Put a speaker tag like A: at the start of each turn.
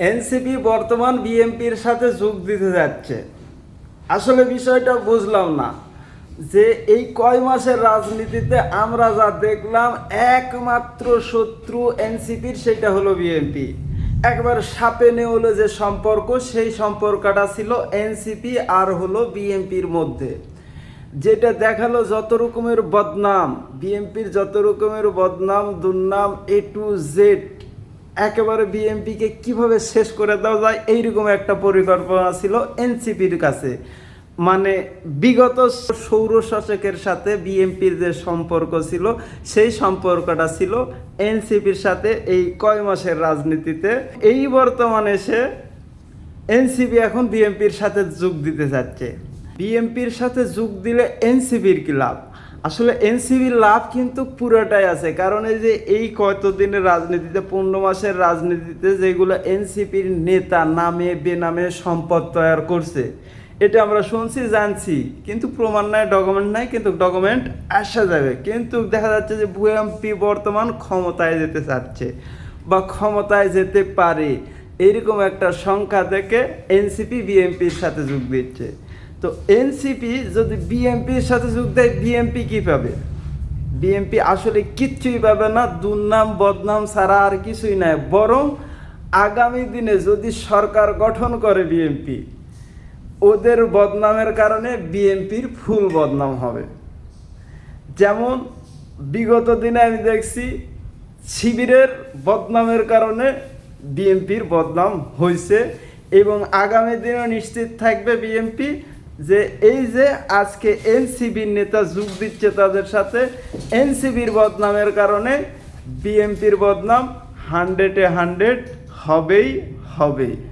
A: NCP বর্তমান বিএনপির সাথে যোগ দিতে যাচ্ছে। আসলে বিষয়টা বুঝলাম না যে এই কয় মাসের রাজনীতিতে আমরা যা দেখলাম, একমাত্র শত্রু এনসিপির সেটা হলো বিএনপি। একবার সাপে নেউলে যে সম্পর্ক, সেই সম্পর্কটা ছিল এনসিপি আর হলো বিএনপির মধ্যে। যেটা দেখালো যত রকমের বদনাম, বিএনপির যত রকমের বদনাম দুর্নাম এ টু জেড, একেবারে বিএনপিকে কিভাবে শেষ করে দেওয়া যায় এইরকম একটা পরিকল্পনা ছিল এনসিপির কাছে। মানে বিগত সৌরশাসকের সাথে বিএনপির যে সম্পর্ক ছিল, সেই সম্পর্কটা ছিল এনসিপির সাথে এই কয় মাসের রাজনীতিতে। এই বর্তমানে এসে এনসিপি এখন বিএনপির সাথে যোগ দিতে যাচ্ছে। বিএনপির সাথে যোগ দিলে এনসিপির কি লাভ? আসলে এনসিপির লাভ কিন্তু পুরোটাই আছে। কারণ এই যে এই কতদিনের রাজনীতিতে, 15 মাসের রাজনীতিতে যেগুলো এনসিপির নেতা নামে বেনামে সম্পদ তৈরি করছে, এটা আমরা শুনছি জানছি, কিন্তু প্রমাণ নাই, ডকুমেন্ট নাই। কিন্তু ডকুমেন্ট আসা যাবে। কিন্তু দেখা যাচ্ছে যে বিএনপি বর্তমান ক্ষমতায় যেতে চাচ্ছে বা ক্ষমতায় যেতে পারে, এইরকম একটা সংখ্যা থেকে এনসিপি বিএনপির সাথে যোগ দিচ্ছে। তো এনসিপি যদি বিএনপির সাথে যোগ দেয়, বিএনপি কী পাবে? বিএনপি আসলে কিচ্ছুই পাবে না। দুর্নাম বদনাম ছাড়া আর কিছুই নাই। বরং আগামী দিনে যদি সরকার গঠন করে বিএনপি, ওদের বদনামের কারণে বিএনপির ফুল বদনাম হবে। যেমন বিগত দিনে আমি দেখছি শিবিরের বদনামের কারণে বিএনপির বদনাম হয়েছে, এবং আগামী দিনেও নিশ্চিত থাকবে বিএনপি যে এই যে আজকে এনসিপির নেতা যোগ দিচ্ছে তাদের সাথে, এনসিপির বদনামের কারণে বিএনপির বদনাম 100-এ 100 হবেই হবে।